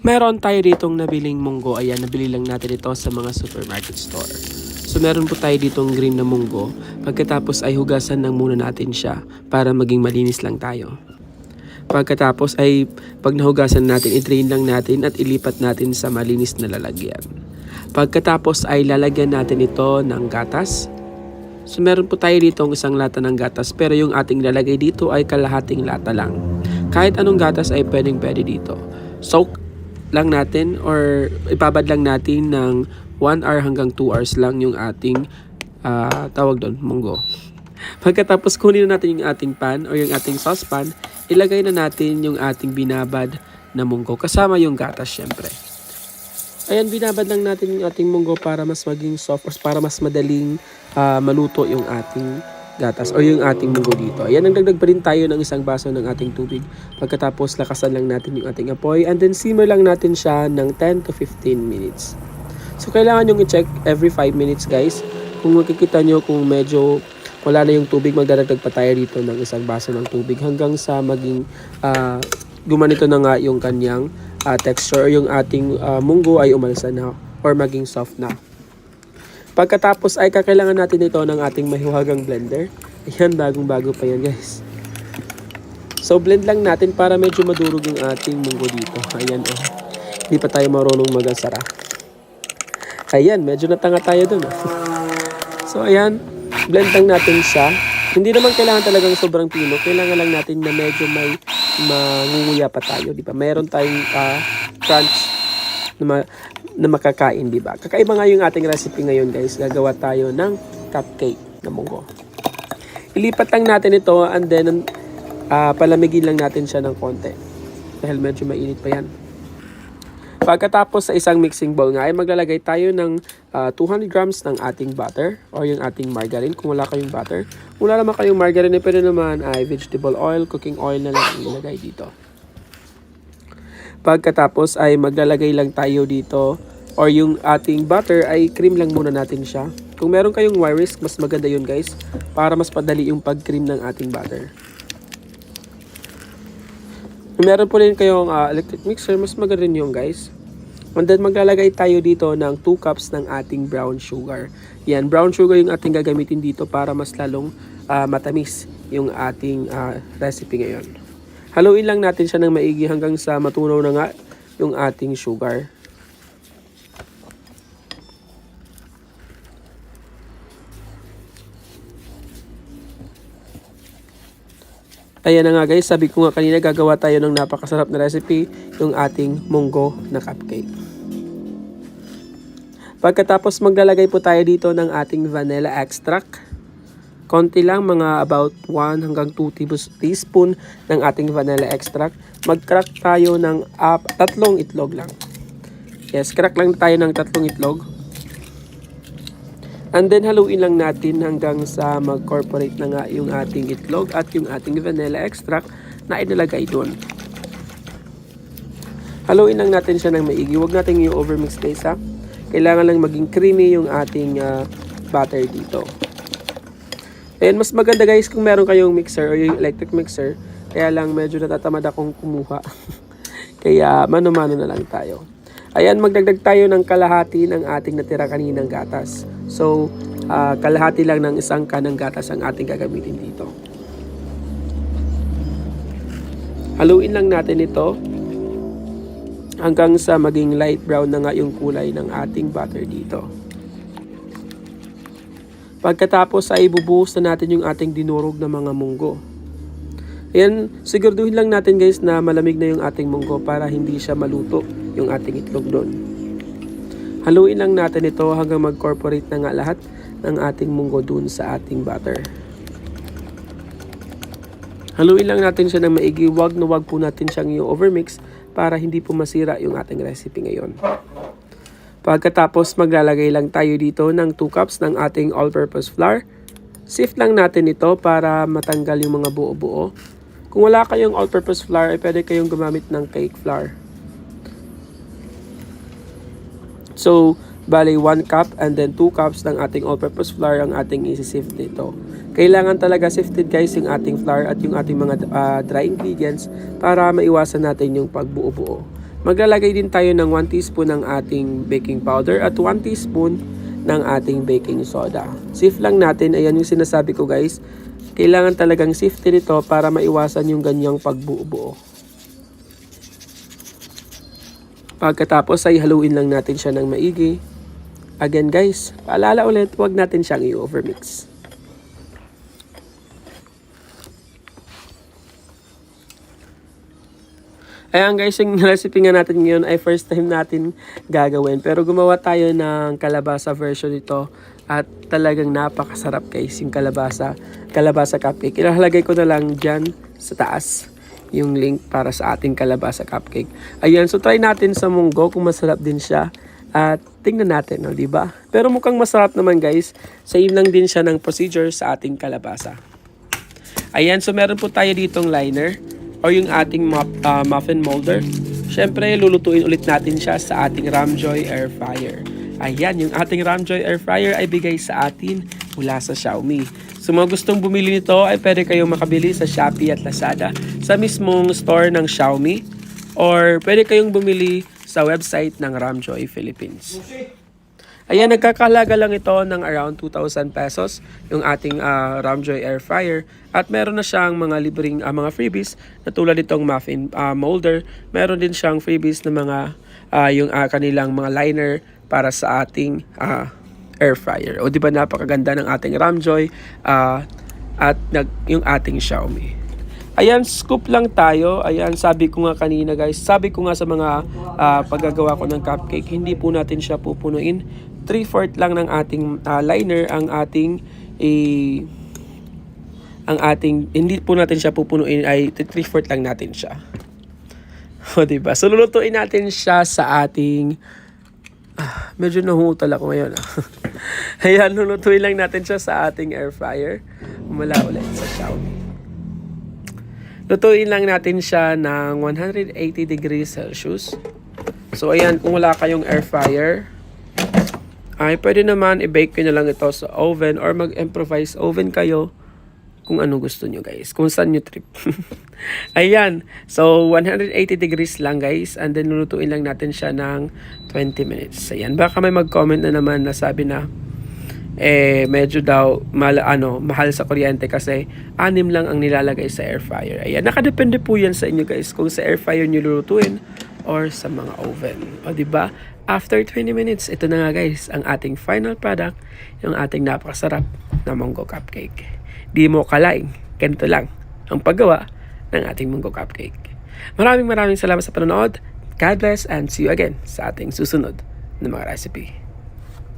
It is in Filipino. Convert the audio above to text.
Meron tayo ditong nabiling munggo. Ayan, nabili lang natin ito sa mga supermarket store. So meron po tayo ditong green na munggo. Pagkatapos ay hugasan lang muna natin siya para maging malinis lang tayo. Pagkatapos ay pag nahugasan natin, i-drain lang natin at ilipat natin sa malinis na lalagyan. Pagkatapos ay lalagyan natin ito ng gatas. So meron po tayo dito isang lata ng gatas, pero yung ating lalagay dito ay kalahating lata lang. Kahit anong gatas ay pwede dito. Soak lang natin or ibabad lang natin ng 1 hour hanggang 2 hours lang yung ating tawag doon, munggo. Pagkatapos kunin na natin yung ating pan o yung ating saucepan, ilagay na natin yung ating binabad na munggo kasama yung gatas syempre. Ayan, binabad lang natin yung ating munggo para mas maging soft or para mas madaling maluto yung ating gatas o yung ating munggo dito. Ayan, nagdagdag pa rin tayo ng isang baso ng ating tubig. Pagkatapos lakasan lang natin yung ating apoy and then simmer lang natin siya ng 10 to 15 minutes. So kailangan yung i-check every 5 minutes guys. Kung makikita nyo kung medyo wala na yung tubig, magdadagdag pa tayo dito ng isang baso ng tubig hanggang sa maging gumanito na nga yung kanyang texture, yung ating munggo ay umalsa na or maging soft na. Pagkatapos ay kakailangan natin ito ng ating mahiwagang blender. Ayan, bagong-bago pa yan guys. So blend lang natin para medyo madurog yung ating munggo dito. Ayan oh. Hindi pa tayo marunong magasara. Ayan, medyo natanga tayo dun. So ayan, blend lang natin siya. Hindi naman kailangan talagang sobrang pino. Kailangan lang natin na medyo may mangunguya pa tayo, di ba? Mayroon tayong crunch na makakain, di ba? Kakaiba nga yung ating recipe ngayon, guys. Gagawa tayo ng cupcake na munggo. Ilipat lang natin ito and then palamigin lang natin siya ng konti. Dahil medyo mainit pa yan. Pagkatapos sa isang mixing bowl nga ay maglalagay tayo ng 200 grams ng ating butter or yung ating margarine kung wala kayong butter. Kung wala naman kayong margarine, pwede naman ay vegetable oil, cooking oil na lang ilagay dito. Pagkatapos ay maglalagay lang tayo dito or yung ating butter ay cream lang muna natin siya. Kung meron kayong wire whisk, mas maganda yun guys para mas padali yung pag-cream ng ating butter. Kung meron po rin kayong electric mixer, mas maganda rin yung guys. And then maglalagay tayo dito ng 2 cups ng ating brown sugar. Yan, brown sugar yung ating gagamitin dito para mas lalong matamis yung ating recipe ngayon. Haluin lang natin siya ng maigi hanggang sa matunaw na nga yung ating sugar. Ayan na nga guys, sabi ko nga kanina gagawa tayo ng napakasarap na recipe, yung ating munggo na cupcake. Pagkatapos maglalagay po tayo dito ng ating vanilla extract. Konti lang, mga about 1 hanggang 2 teaspoon ng ating vanilla extract. Mag-crack tayo ng 3 itlog lang. Yes, crack lang tayo ng 3 itlog. And then haluin lang natin hanggang sa mag-corporate na nga yung ating itlog at yung ating vanilla extract na inilagay doon. Haluin lang natin siya ng maigi. Huwag natin yung overmix guys ha. Kailangan lang maging creamy yung ating butter dito. And mas maganda guys kung meron kayong mixer o yung electric mixer. Kaya lang medyo natatamad akong kumuha. Kaya mano-mano na lang tayo. Ayan, magdagdag tayo ng kalahati ng ating natira kaninang gatas. So, kalahati lang ng isang kanang gatas ang ating gagamitin dito. Haluin lang natin ito hanggang sa maging light brown na nga yung kulay ng ating butter dito. Pagkatapos ay bubuhos na natin yung ating dinurog na mga munggo. Ayan, siguraduhin lang natin guys na malamig na yung ating munggo para hindi siya maluto yung ating itlog doon. Haluin lang natin ito hanggang mag-corporate na nga lahat ng ating munggo doon sa ating butter. Haluin lang natin siya ng maigi, wag po natin siyang i-overmix para hindi po masira yung ating recipe ngayon. Pagkatapos maglalagay lang tayo dito ng 2 cups ng ating all-purpose flour. Sift lang natin ito para matanggal yung mga buo-buo. Kung wala kayong all-purpose flour, ay pwede kayong gumamit ng cake flour. So, bali 1 cup and then 2 cups ng ating all-purpose flour ang ating isi-sift dito. Kailangan talaga sifted guys yung ating flour at yung ating mga dry ingredients para maiwasan natin yung pagbuo-buo. Maglalagay din tayo ng 1 teaspoon ng ating baking powder at 1 teaspoon ng ating baking soda. Sift lang natin, ayan yung sinasabi ko guys. Kailangan talagang siftin ito para maiwasan yung ganyang pagbuo-buo. Pagkatapos ay haluin lang natin siya ng maigi. Again guys, paalala ulit, huwag natin siyang i-overmix. Ayan guys, yung recipe nga natin ngayon ay first time natin gagawin. Pero gumawa tayo ng kalabasa version nito at talagang napakasarap guys yung kalabasa cupcake. Ilalagay ko na lang dyan sa taas yung link para sa ating kalabasa cupcake. Ayan, so try natin sa munggo kung masarap din siya. At tingnan natin, no, diba? Pero mukhang masarap naman guys. Same lang din siya ng procedure sa ating kalabasa. Ayan, so meron po tayo ditong liner or yung ating muffin molder. Siyempre, lulutuin ulit natin siya sa ating Ramjoy air fryer. Ayan, yung ating Ramjoy air fryer ay bigay sa atin mula sa Xiaomi. So mga gustong bumili nito ay pwede kayong makabili sa Shopee at Lazada sa mismong store ng Xiaomi or pwede kayong bumili sa website ng Ramjoy Philippines. Ayan, nagkakahalaga lang ito ng around 2,000 pesos yung ating Ramjoy air fryer. At meron na siyang mga libreng mga freebies na tulad itong muffin molder. Meron din siyang freebies na mga yung kanilang mga liner para sa ating air fryer. O di ba napakaganda ng ating Ramjoy at yung ating Xiaomi. Ayan, scoop lang tayo. Ayan, sabi ko nga kanina guys, sabi ko nga sa mga paggagawa ko ng cupcake, hindi po natin siya pupunuin. 3/4 lang ng ating liner ang ating hindi po natin siya pupunuin, ay 3/4 lang natin siya. O diba? So lulutuin natin siya sa ating medyo nahutal ako ngayon. Ayan, lulutuin lang natin siya sa ating air fryer. Mula ulit sa Xiaomi. Lutuin lang natin siya ng 180 degrees Celsius. So ayan, kung wala kayong air fryer, ay pwede naman i-bake ko na lang ito sa oven or mag-improvise oven kayo kung ano gusto nyo guys, kung saan nyo trip. Ayan, so 180 degrees lang guys, and then lulutuin lang natin siya ng 20 minutes. Ayan, baka may mag-comment na naman na sabi na medyo daw mahal sa kuryente kasi 6 lang ang nilalagay sa air fryer. Ayan, nakadepende po yan sa inyo guys kung sa air fryer nyo lulutuin or sa mga oven. O diba? After 20 minutes, ito na nga guys ang ating final product, yung ating napakasarap na munggo cupcake. Di mo kalaing, ganito lang ang paggawa ng ating munggo cupcake. Maraming salamat sa panonood. God bless and see you again sa ating susunod na mga recipe.